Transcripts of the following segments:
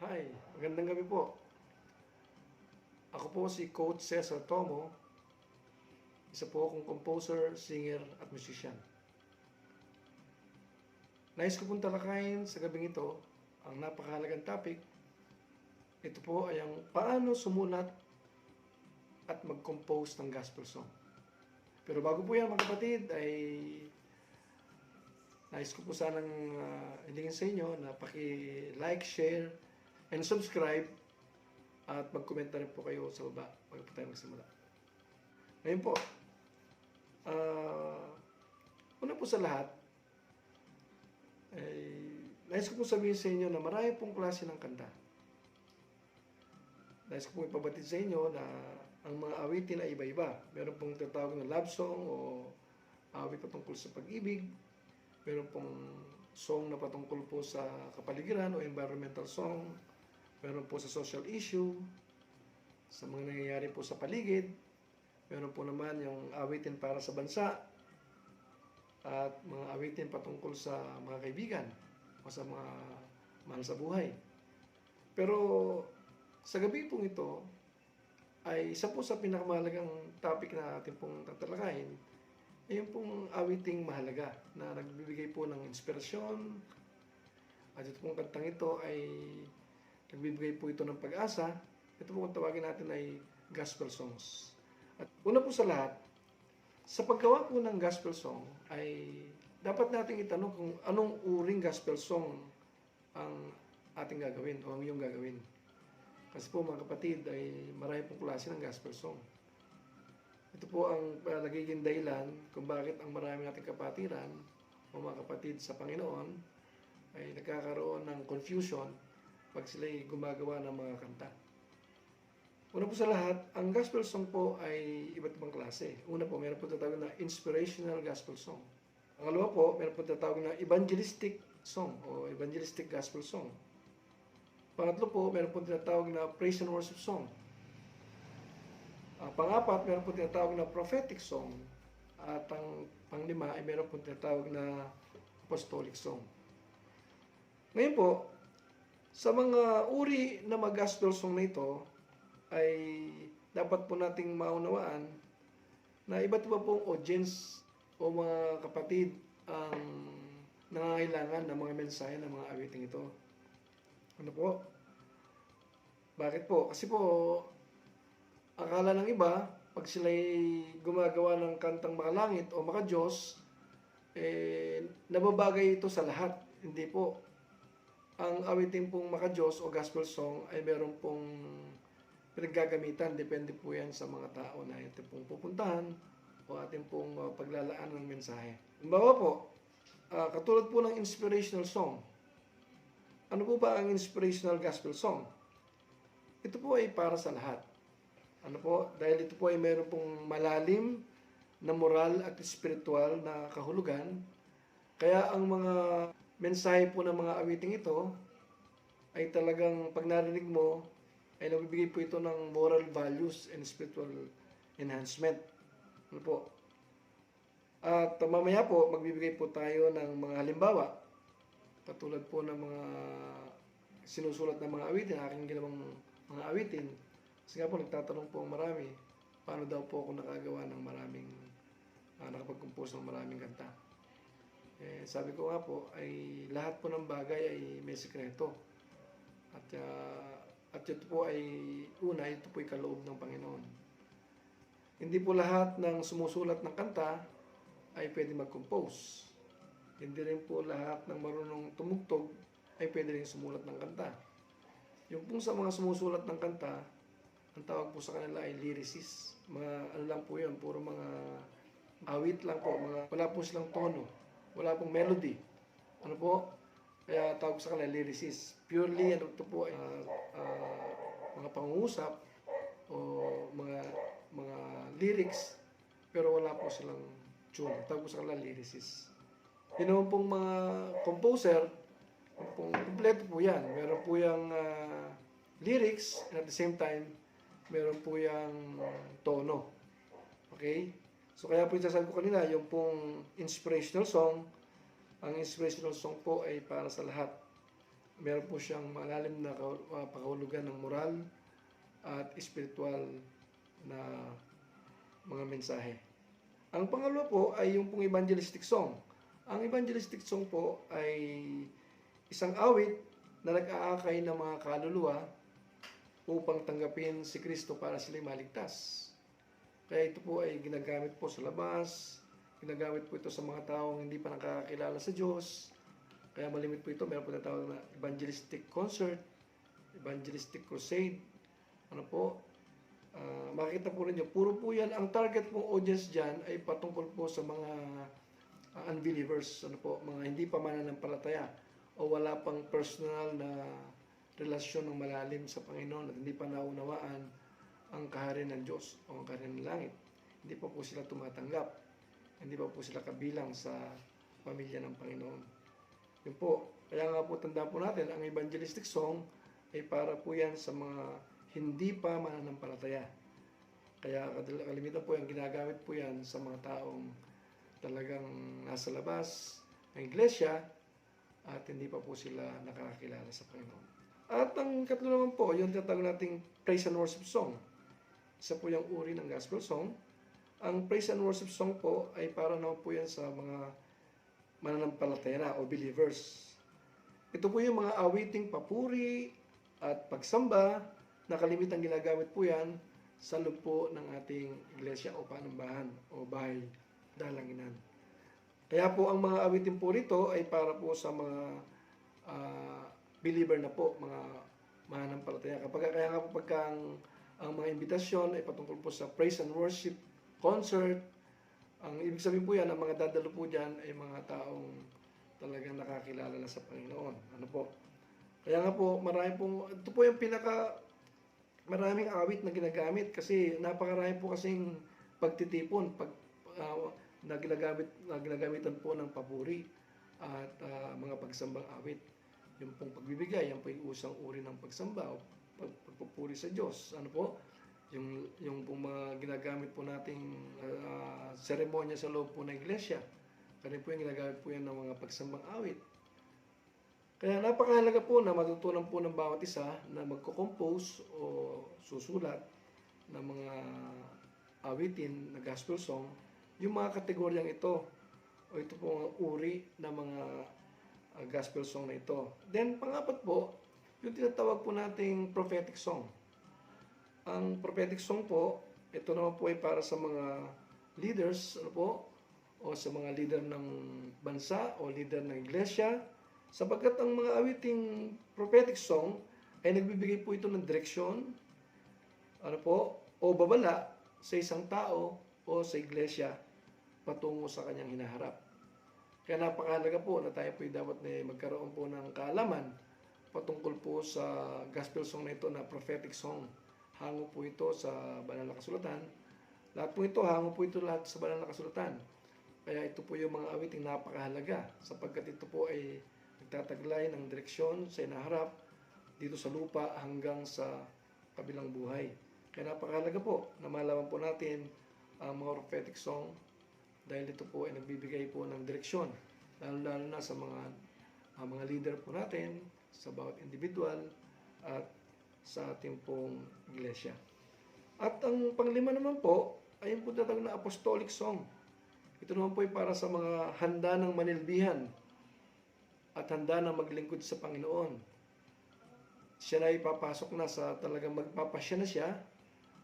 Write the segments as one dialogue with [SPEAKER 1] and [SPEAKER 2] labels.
[SPEAKER 1] Hi, magandang gabi po. Ako po si Coach Cesar Tomo, isa po akong composer, singer at musician. Nais ko pong talakayin sa gabing ito ang napakahalagang topic. Ito po ay ang paano sumulat at mag-compose ng gospel song. Pero bago po yan mga kapatid ay nais ko po sanang hilingin sa inyo na paki-like, share, and subscribe at mag-comment na rin po kayo sa baba bago po tayo magsimula. Ngayon po, una po sa lahat, ay nais ko po sabihin sa inyo na marami pong klase ng kanta. Nais ko po ipabatid sa inyo na ang mga awitin ay iba-iba. Meron pong tatawag na love song o awit patungkol sa pag-ibig. Meron pong song na patungkol po sa kapaligiran o environmental song. Meron po sa social issue, sa mga nangyayari po sa paligid. Meron po naman yung awitin para sa bansa at mga awitin patungkol sa mga kaibigan o sa mga mahal sa buhay. Pero sa gabi pong ito ay isa po sa pinakamahalagang topic na ating pong tatalakayin ay yung pong awiting mahalaga na nagbibigay po ng inspirasyon. At ito pong kantang ito ay nagbibigay po ito ng pag-asa. Ito po kung tawagin natin ay gospel songs. At una po sa lahat, sa paggawa po ng gospel song ay dapat nating itanong kung anong uring gospel song ang ating gagawin o ang iyong gagawin. Kasi po mga kapatid ay marami pong klase ng gospel song. Ito po ang nagiging dahilan kung bakit ang marami nating kapatiran o mga kapatid sa Panginoon ay nagkakaroon ng confusion pag sila'y gumagawa ng mga kanta. Una po sa lahat, ang gospel song po ay iba't ibang klase. Una po, meron po tatawag na inspirational gospel song. Pangalawa po, meron po tatawag na evangelistic song o evangelistic gospel song. Pangatlo po, meron po tinatawag na praise and worship song. Pang-apat, meron po tinatawag na prophetic song. At ang panglima ay meron po tinatawag na apostolic song. Ngayon po, sa mga uri na mag-gospel song na ito, ay dapat po nating maunawaan na iba't iba pong audience o mga kapatid ang nangangailangan ng mga mensahe ng mga awiting ito. Ano po? Bakit po? Kasi po, akala ng iba, pag sila'y gumagawa ng kantang makalangit o makadiyos, nababagay ito sa lahat. Hindi po. Ang awiting pong makadiyos o gospel song ay meron pong pinaggagamitan. Depende po yan sa mga tao na ito pong pupuntahan o ating pong paglalaan ng mensahe. Halimbawa po, katulad po ng inspirational song. Ano po ba ang inspirational gospel song? Ito po ay para sa lahat. Ano po? Dahil ito po ay meron pong malalim na moral at spiritual na kahulugan. Kaya ang mga mensahe po ng mga awiting ito ay talagang pag narinig mo, ay nagbibigay po ito ng moral values and spiritual enhancement. Ano po? At mamaya po, magbibigay po tayo ng mga halimbawa. Katulad po ng mga sinusulat ng mga awitin, aking ginawang mga awitin. Kasi nga po, nagtatanong po ang marami, paano daw po ako nakagawa ng maraming, nakapag-compose ng maraming kanta. Sabi ko nga po, ay lahat po ng bagay ay may sekreto. At ito po ay, ito po ay kaloob ng Panginoon. Hindi po lahat ng sumusulat ng kanta ay pwede mag-compose. Hindi rin po lahat ng marunong tumugtog ay pwede rin sumulat ng kanta. Yung po sa mga sumusulat ng kanta, ang tawag po sa kanila ay lyricists. Ano lang po yun, puro mga awit lang po. Wala po silang tono. Wala pong melody. Ano po? Kaya tawag sa kanila lyricists. Purely, ito po ay mga pangungusap o mga lyrics, pero wala po silang tune. Tawag po sa kanila lyricists. Yun naman pong mga composer, kompleto po yan. Meron po yung lyrics, and at the same time, meron po yung tono. Okay? So kaya po yung sasabi ko kanina, yung pong inspirational song, ang inspirational song po ay para sa lahat. meron po siyang malalim na pakahulugan ng moral at espiritual na mga mensahe. Ang pangalawa po ay yung pong evangelistic song. Ang evangelistic song po ay isang awit na nag-aakay ng mga kaluluwa upang tanggapin si Kristo para sila'y maligtas. Kaya ito po ay ginagamit po sa labas, ginagamit po ito sa mga taong hindi pa nakakakilala sa Diyos. Kaya malimit po ito, meron po na tawag na evangelistic concert, evangelistic crusade. Ano po? Makikita po rin nyo, puro po yan, ang target pong audience dyan ay patungkol po sa mga unbelievers, ano po, mga hindi pa mananampalataya o wala pang personal na relasyon ng malalim sa Panginoon at hindi pa naunawaan ang kaharian ng Diyos o ang kaharian ng langit. Hindi pa po sila tumatanggap, hindi pa po sila kabilang sa pamilya ng Panginoon. Yun po, kaya nga po tandaan po natin, ang evangelistic song ay para po yan sa mga hindi pa mananampalataya. Kaya kalimitan po yan, ginagamit po yan sa mga taong talagang nasa labas ng iglesia at hindi pa po sila nakakilala sa Panginoon. At ang katlo naman po, yung tinatawag nating praise and worship song. Isa po yung uri ng gospel song. Ang praise and worship song po ay para naman po yan sa mga mananampalataya na o believers. Ito po yung mga awiting papuri at pagsamba na kalimitan ginagamit po yan sa loob po ng ating iglesia o panambahan o bahay dalanginan. Kaya po ang mga awitin po rito ay para po sa mga believer na po, mga mananampalataya. Kaya nga po pagka ang mga imbitasyon ay patungkol po sa praise and worship concert, ang ibig sabihin po yan, ang mga dadalo po dyan ay mga taong talagang nakakilala na sa Panginoon. Ano po? Kaya nga po, ito po yung maraming awit na ginagamit kasi napakarami po kasing pagtitipon, na ginagamitan po ng papuri at mga pagsambang awit. Yung pong pagbibigay, yan po yung usang uri ng pagsamba o pagpupuri sa Diyos. Ano po? Yung pong mga ginagamit po nating seremonya sa loob po ng iglesia. Kaya po yung ginagamit po yan ng mga pagsambang awit. Kaya napakahalaga po na matutunan po ng bawat isa na magko-compose o susulat ng mga awitin na gospel song, yung mga kategoryang ito o ito po ang uri ng mga gospel song na ito. Then pangapat po, yung tinatawag po nating prophetic song. Ang prophetic song po, ito naman po ay para sa mga leaders, ano po, o sa mga leader ng bansa o leader ng iglesia, sapagkat ang mga awiting prophetic song ay nagbibigay po ito ng direksyon, ano po, o babala sa isang tao o sa iglesia patungo sa kanyang hinaharap. Kaya napakahalaga po na tayo po dapat magkaroon po ng kaalaman patungkol po sa gospel song na ito na prophetic song. Hango po ito sa banal na kasulatan. Lahat po ito, hango po ito lahat sa banal na kasulatan. Kaya ito po yung mga awiting napakahalaga sapagkat ito po ay nagtataglay ng direksyon sa hinaharap dito sa lupa hanggang sa kabilang buhay. Kaya napakahalaga po na malaman po natin ang mga prophetic song dahil ito po ay nagbibigay po ng direksyon lalo na sa mga leader po natin, sa bawat individual at sa ating pong iglesia. At ang panglima naman po ay yung tinatawag na apostolic song. Ito naman po ay para sa mga handa ng manilbihan at handa na maglingkod sa Panginoon. Siya na ipapasok na sa talagang magpapasya na siya,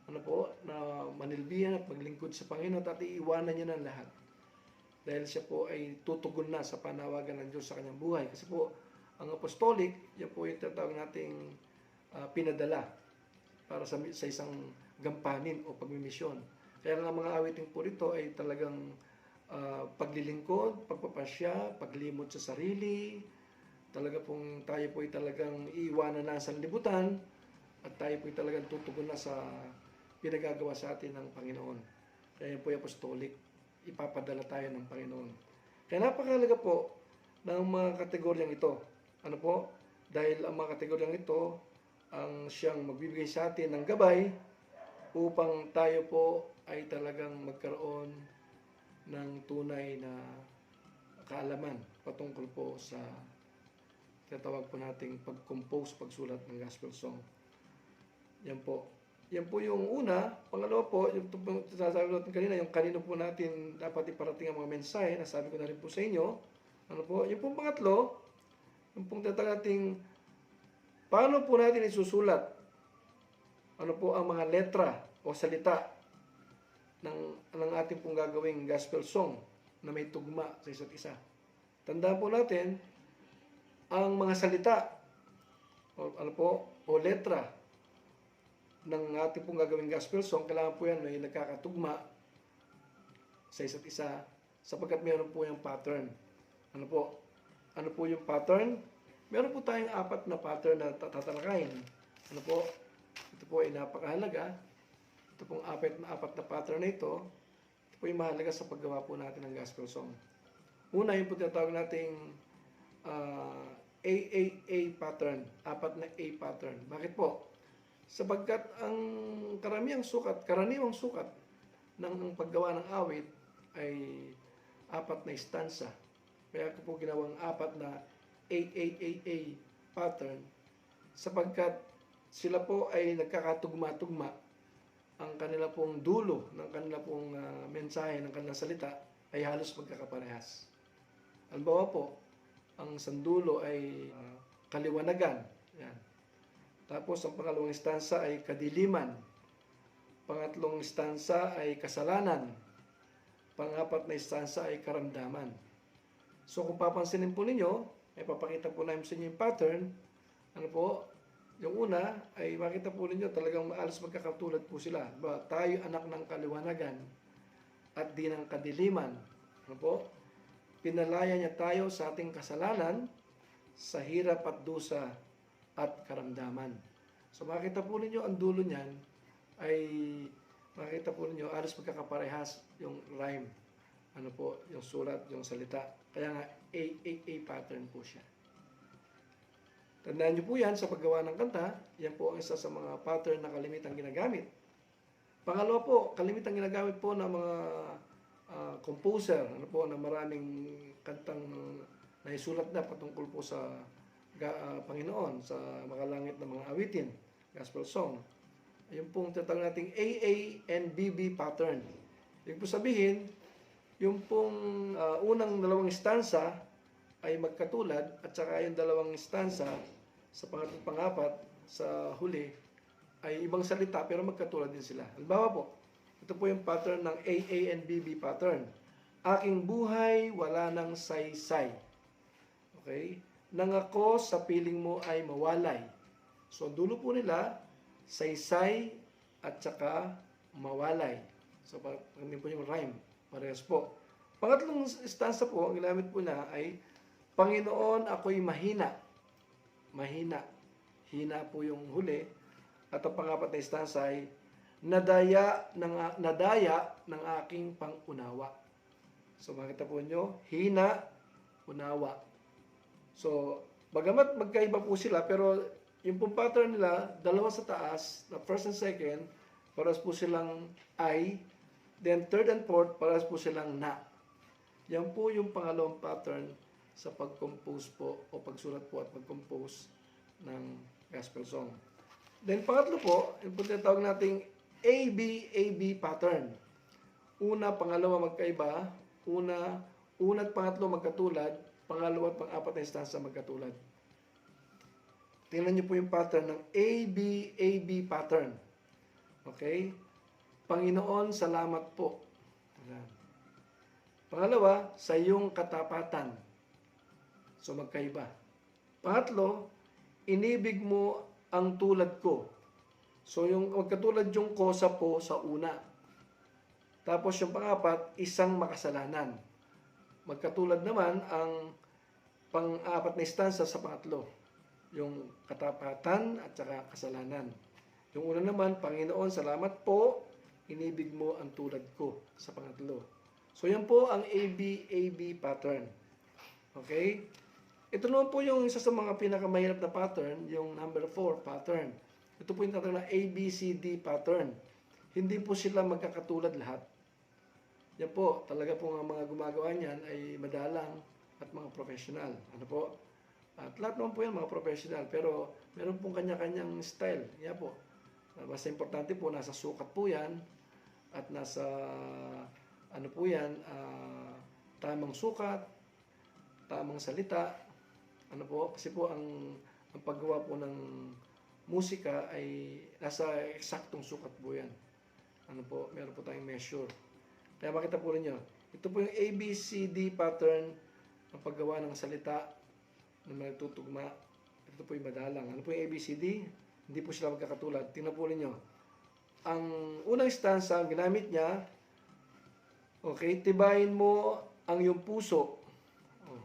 [SPEAKER 1] ano po, na manilbihan at maglingkod sa Panginoon at iiwanan niya ng lahat. Dahil siya po ay tutugon na sa panawagan ng Diyos sa kanyang buhay. Kasi po, ang apostolic, yan po yung tatawag nating pinadala para sa isang gampanin o pagmimisyon. Kaya nga mga awiting po rito ay talagang paglilingkod, pagpapasya, paglimot sa sarili. Talaga pong tayo po ay talagang iiwanan na sa libutan at tayo po ay talagang tutugon na sa pinagagawa sa atin ng Panginoon. Kaya po yung apostolic, ipapadala tayo ng Panginoon. Kaya napakahalaga po ng mga kategoryang ito. Ano po? Dahil ang mga kategoryang ito ang siyang magbibigay sa atin ng gabay upang tayo po ay talagang magkaroon ng tunay na kaalaman patungkol po sa tinatawag po nating pag-compose, pagsulat ng gospel song. Yan po. Yan po yung una. Pangalawa po, yung sinasabi natin kanina, yung kanino po natin dapat iparating ang mga mensahe, nasabi ko na rin po sa inyo. Ano po? Yung pong pangatlo, yung pong tinatawag nating paano po natin isusulat ano po ang mga letra o salita ng ating pong gagawing gospel song na may tugma sa isa't isa. Tandaan po natin, ang mga salita o ano po, o letra ng ating pong gagawing gospel song, kailangan po yan may nagkakatugma sa isa't isa sapagkat meron po yung pattern. Ano po? Ano po yung pattern? Meron po tayong 4 na pattern na tatalakayin. Ano po? Ito po ay napakahalaga. Ito pong 4 na pattern na ito po yung mahalaga sa paggawa po natin ng gospel song. Una, yung po tinatawag nating AAA pattern. 4 na A pattern. Bakit po? Sapagkat ang karaniwang sukat ng paggawa ng awit ay 4 na stanza. Kaya ko po ginawang 4 na AAAA pattern sapagkat sila po ay nagkakatugma-tugma. Ang kanila pong dulo ng kanila pong mensahe ng kanilang salita ay halos magkakaparehas. Halimbawa po, ang sandulo ay kaliwanagan. Yan. Tapos ang pangalawang stanza ay kadiliman. Pangatlong stanza ay kasalanan. Pang-4 na stanza ay karamdaman. So kung papansinin po ninyo, ay papakita po namin sa inyo yung pattern. Ano po? Yung una ay makita po ninyo talagang maalas magkakatulad po sila. Tayo anak ng kaliwanagan at di ng kadiliman. Ano po? Pinalaya niya tayo sa ating kasalanan, sa hirap at dusa at karamdaman. So makita po ninyo ang dulo niyan ay makita po ninyo alas magkakaparehas yung rhyme. Ano po? Yung sulat, yung salita. Kaya nga AAA pattern po siya. Tandaan nyo po yan sa paggawa ng kanta. Yan po ang isa sa mga pattern na kalimitang ginagamit. Pangalawa po, kalimitang ginagamit po ng mga composer ano po, na maraming kantang naisulat na patungkol po sa Panginoon, sa makalangit na mga awitin, gospel song. Yung pong tatawag nating AA and BB pattern. Ibig po sabihin, yung pong unang 2 stanza ay magkatulad at saka yung 2 stanza sa pangatlo pang-4 sa huli ay ibang salita pero magkatulad din sila. Halimbawa po, ito po yung pattern ng AA and BB pattern. Aking buhay wala nang saysay. Okay? Nang ako sa piling mo ay mawalay. So ang dulo po nila, saysay at saka mawalay. So hindi po yung rhyme. Parehas po. Pangatlong stanza po, ang ginamit po na ay Panginoon, ako'y mahina. Mahina. Hina po yung huli. At ang pang-4 na stanza ay nadaya ng aking pangunawa. So makita po nyo, hina, unawa. So, bagamat magkaiba po sila, pero yung pong pattern nila, 2 sa taas, na first and second, parehas po silang I. Then, third and fourth, parehas po silang na. Yan po yung pangalawang pattern sa pag-compose po o pagsulat po at pag-compose ng gospel song. Then, pangatlo po, yung po tinatawag nating AB pattern. Una, pangalawa magkaiba. Una at pangatlo magkatulad. Pangalawa at pang-4 na stanza magkatulad. Tingnan niyo po yung pattern ng AB pattern. Okay? Panginoon, salamat po. Ayan. Pangalawa, sa iyong katapatan. So magkaiba. Pangatlo, inibig mo ang tulad ko. So yung magkatulad yung kosa po sa una. Tapos yung pang-4, isang makasalanan. Magkatulad naman ang pang-4 na stanza sa pangatlo. Yung katapatan at saka kasalanan. Yung una naman, Panginoon, salamat po. Inibig mo ang tulad ko sa pangatlo. So, yan po ang AB pattern. Okay? Ito naman po yung isa sa mga pinakamahirap na pattern, yung number 4 pattern. Ito po yung tatawag na ABCD pattern. Hindi po sila magkakatulad lahat. Yan po, talaga po ang mga gumagawa niyan ay madalang at mga professional. Ano po? At lahat naman po yan mga professional, pero meron pong kanya-kanyang style. Yan po. Basta importante po, nasa sukat po yan at nasa ano po yan, tamang sukat, tamang salita. Ano po, kasi po ang paggawa po ng musika ay nasa eksaktong sukat po yan. Ano po, meron po tayong measure. Kaya makita po ninyo, ito po yung ABCD pattern ng paggawa ng salita na magtutugma. Ito po yung madalang. Ano po yung ABCD? Hindi po sila magkakatulad. Tingnan po ninyo. Ang unang stanza, ang ginamit niya, okay, tibayin mo ang iyong puso. Oh.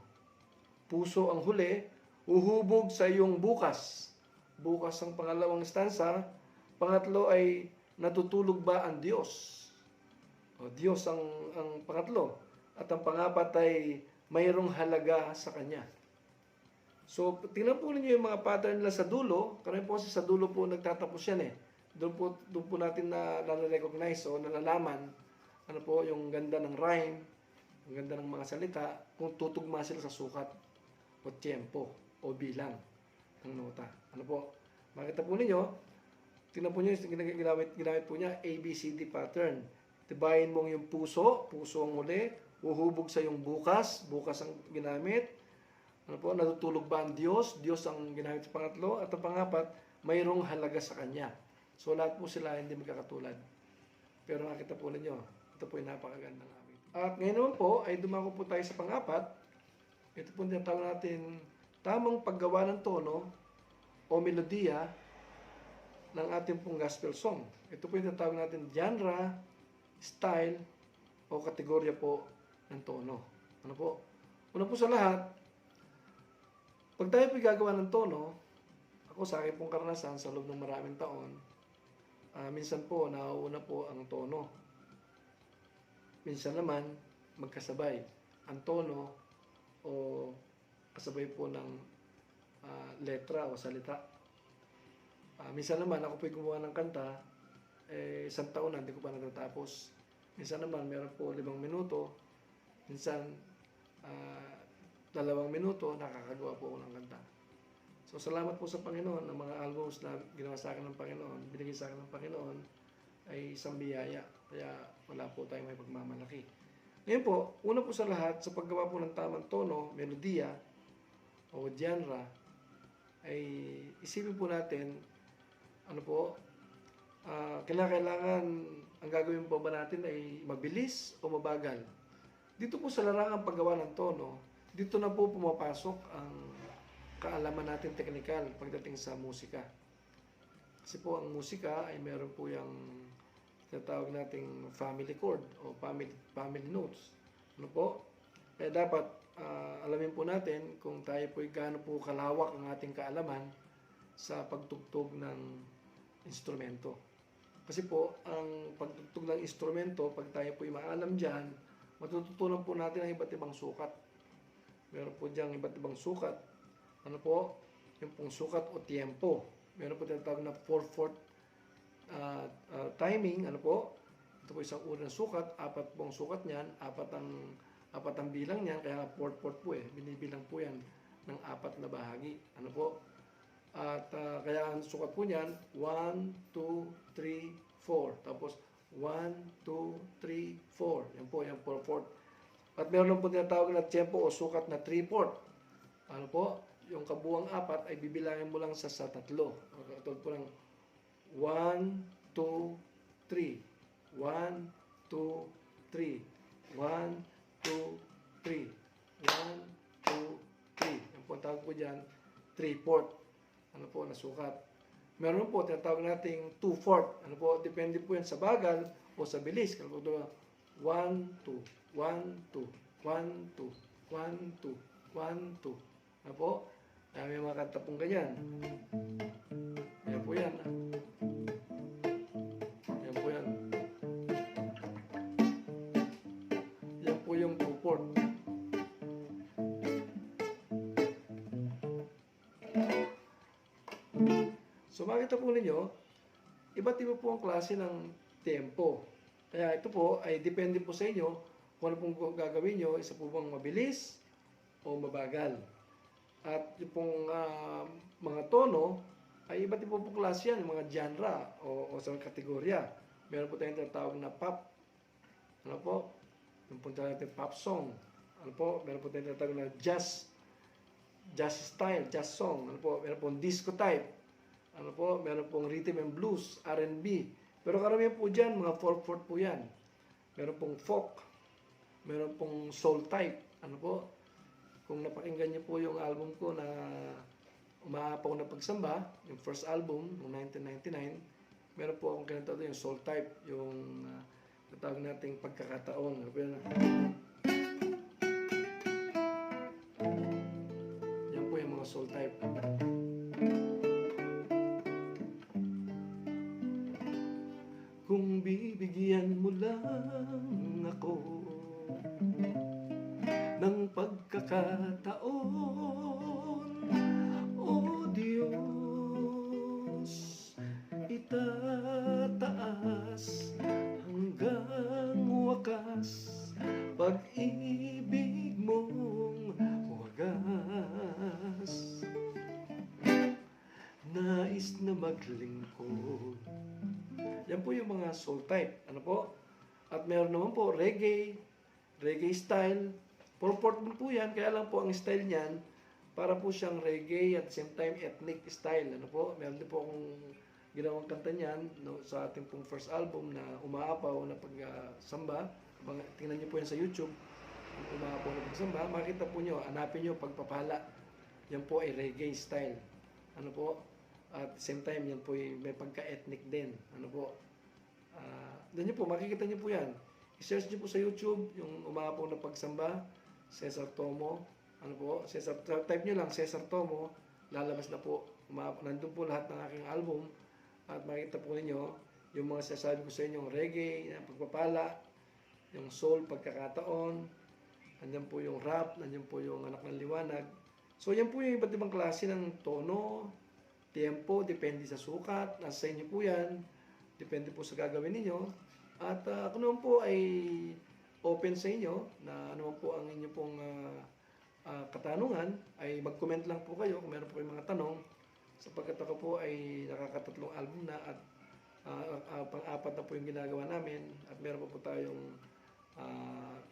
[SPEAKER 1] Puso ang huli, uhubog sa iyong bukas. Bukas ang pangalawang stanza. Pangatlo ay natutulog ba ang Diyos? O, Diyos ang pangatlo. At ang pangapat ay mayroong halaga sa Kanya. So, tingnan po ninyo yung mga pattern nila sa dulo. Karami po kasi sa dulo po nagtatapos yan eh. Doon po natin na-recognize o nalalaman ano po yung ganda ng rhyme, yung ganda ng mga salita, kung tutugma sila sa sukat o tiempo o bilang ng nota. Ano po? Makita po ninyo, tingnan po nyo, ginamit po niya, ABCD pattern. Tibayin mo yung puso ang huli, uhubog sa yung bukas ang ginamit. Ano po, natutulog ba ang Diyos? Diyos ang ginamit sa pangatlo. At ang pangapat, mayroong halaga sa Kanya. So lahat po sila hindi magkakatulad. Pero nakita po ninyo, ito po yung napakagandang awit. At ngayon naman po, ay dumako po tayo sa pangapat. Ito po tinatawag natin tamang paggawa ng tono o melodiya ng ating pong gospel song. Ito po yung tinatawag natin genre, style, o kategorya po ng tono. Ano po? Una po sa lahat, pag tayo po gagawa ng tono, ako sa akin pong karanasan sa loob ng maraming taon, minsan po nauuna po ang tono. Minsan naman magkasabay ang tono o kasabay po ng letra o salita. Minsan naman ako po gumawa ng kanta, isang taon na hindi ko pa natatapos. Minsan naman meron po 5 minuto, minsan 2 minuto, nakakagawa po ako ng kanta. So, salamat po sa Panginoon ng mga albums na ginawa sa akin ng Panginoon, binigay sa akin ng Panginoon, ay isang biyaya. Kaya wala po tayong may pagmamalaki. Ngayon po, una po sa lahat, sa paggawa po ng tamang tono, melodiya, o genre, ay isipin po natin, ano po, kailangan, ang gagawin po ba natin ay mabilis o mabagal? Dito po sa larangang paggawa ng tono, dito na po pumapasok ang kaalaman natin technical pagdating sa musika. Kasi po ang musika ay meron po yung tinatawag nating family chord o family notes. Ano po? Kaya dapat alamin po natin kung tayo po gaano po kalawak ang ating kaalaman sa pagtugtog ng instrumento. Kasi po, ang pagtugtog ng instrumento, pag tayo po maalam dyan, matututunan po natin ang iba't ibang sukat. Meron po diyang iba't ibang sukat. Ano po? Yung pong sukat o tiempo. Meron po tinatawag na 4/4 timing. Ano po? Ito po isang uri ng sukat. 4 po ang sukat niyan. 4 ang bilang niyan. Kaya 4/4 po eh. Binibilang po yan ng 4 na bahagi. Ano po? At kaya ang sukat po niyan, 1, 2, 3, 4. Tapos 1, 2, 3, 4. Yan po, yan 4/4. At meron po tinatawag na tempo o sukat na 3/4. Ano po? Yung kabuang 4 ay bibilangin mo lang sa 3. Katulad po ng 1, 2, 3. 1, 2, 3. 1, 2, 3. 1, 2, 3. Ang po tawag po dyan, 3/4. Ano po, na sukat. Meron po, tinatawag nating 2/4. Ano po, depende po yan sa bagal o sa bilis. Kaya po 1, 2, 1, 2, 1, 2, 1, 2, 1, 2. Ano po? May mga kanta pong ganyan. Ayan po yan. Ayan po yan. Yan po yung 2/4. So makita po ninyo, iba't iba po ang klase ng tempo. Kaya ito po ay depende po sa inyo kung ano pong gagawin nyo. Isa po bang mabilis o mabagal. At yung pong mga tono ay iba't ibang pong klase yan, yung mga genre o sa kategorya. Meron po tayong tinatawag na pop. Ano po? Yung po natin pop song. Ano po? Meron po tayong tinatawag na jazz style, jazz song. Ano po? Meron pong disco type. Ano po? Meron pong rhythm and blues, R&B. Pero karamihan po dyan, mga 4/4 po yan. Meron pong folk. Meron pong soul type. Ano po? Kung napakinggan niyo po yung album ko na Umaapaw na Pagsamba, yung first album, noong 1999, meron po akong kinanta doon yung soul type, yung natawag nating pagkakataon. Yan po yung mga soul type. Kung bibigyan mo lang ako ng pagkakataon, o Diyos, itataas hanggang wakas pag-ibig mong wagas. Nais na maglingkod. Yan po yung mga soul type. Ano po? At meron naman po reggae style. 4/4 po yan, kaya lang po ang style niyan, para po siyang reggae at same time ethnic style. Ano po? Meron din po akong ginawang kanta niyan sa ating pong first album na Umaapaw na Pagsamba. Tingnan niyo po yan sa YouTube. Umaapaw na Pagsamba. Makita po niyo, hanapin niyo Pagpapala. Yan po ay reggae style. Ano po? At same time, yan po ay may pagka-ethnic din. Ano po? Doon niyo po, makikita niyo po yan. I-search niyo po sa YouTube yung Umaapaw na Pagsamba, Cesar Tomo. Ano po? Type niyo lang Cesar Tomo, lalabas na po. Nandun po lahat ng aking album. At makikita po ninyo yung mga sasabi ko sa inyo, yung reggae, yung Pagpapala, yung soul, Pagkakataon, nandiyan po yung rap, nandiyan po yung Anak ng Liwanag. So yan po yung iba't ibang klase ng tono, tempo, depende sa sukat, nasa inyo po yan, depende po sa gagawin ninyo. At kung naman po ay open sa inyo, na ano po ang inyo pong katanungan, ay mag-comment lang po kayo kung meron po kayong mga tanong, sapagkat ako po ay nakakatatlong album na at pang-apat na po yung ginagawa namin at meron po tayong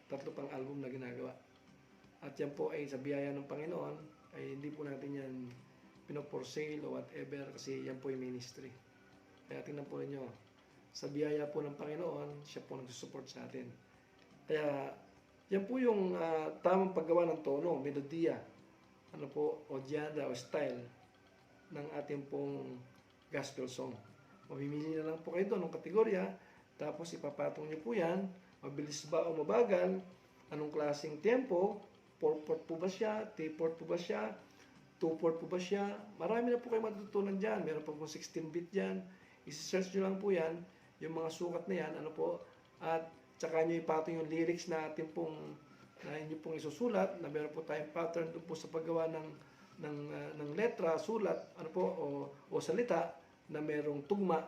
[SPEAKER 1] 3 pang album na ginagawa. At yan po ay sa biyaya ng Panginoon, ay hindi po natin yan for sale o whatever kasi yan po yung ministry. Kaya tingnan po ninyo, sa biyaya po ng Panginoon, siya po nagsusupport sa atin. Kaya yan po yung tamang paggawa ng tono, melodiya, ano po, o genre o style ng ating pong gospel song. Mamimili na lang po kayo doon ng kategorya, tapos ipapatong niyo po yan, mabilis ba o mabagal, anong klaseng tempo, 4/4 po ba siya, 3/4 po ba siya, 2/4 po ba siya. Marami na po kayo matutunan dyan. Meron po 16-bit dyan. I-search nyo lang po yan, yung mga sukat na yan, ano po, at tsaka nyo ipatong yung lyrics na ating pong, na inyo pong isusulat, na meron po tayong pattern doon po sa paggawa ng letra, sulat, ano po, o salita, na merong tugma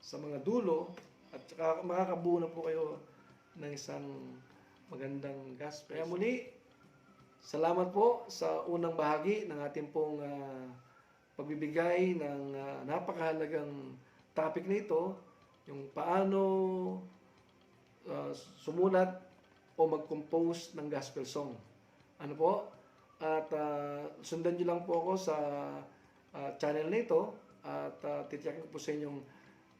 [SPEAKER 1] sa mga dulo, at saka makakabuo na po kayo ng isang magandang gospel. Kaya muli, salamat po sa unang bahagi ng ating pong pagbibigay ng napakahalagang topic na ito, yung paano sumulat o mag-compose ng gospel song. Ano po? At sundan nyo lang po ako sa channel na ito at titiyakin ko po sa inyong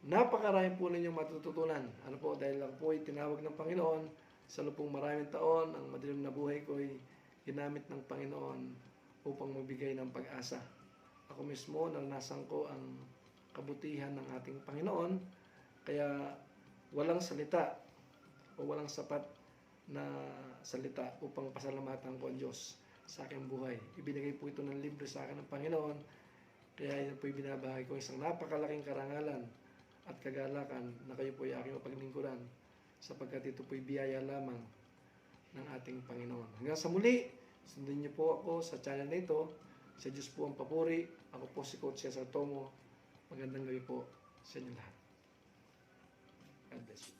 [SPEAKER 1] napakarami po ninyong matututunan. Ano po? Dahil lang po tinawag ng Panginoon sa lupong maraming taon, ang madilim na buhay ko ay ginamit ng Panginoon upang magbigay ng pag-asa. Ako mismo, naranasan ko ang kabutihan ng ating Panginoon, kaya walang salita o walang sapat na salita upang pasalamatan ko ang Diyos sa aking buhay. Ibinigay po ito ng libre sa akin ng Panginoon, kaya yun po ibinabahagi ko isang napakalaking karangalan at kagalakan na kayo po ay aking paglingkuran, sapagkat ito po ay biyaya lamang ng ating Panginoon. Hanggang sa muli, sundin niyo po ako sa channel na ito. Sa Diyos po ang papuri. Ako po si Coach Cesar Tomo. Magandang gabi po sa inyo lahat. God bless you.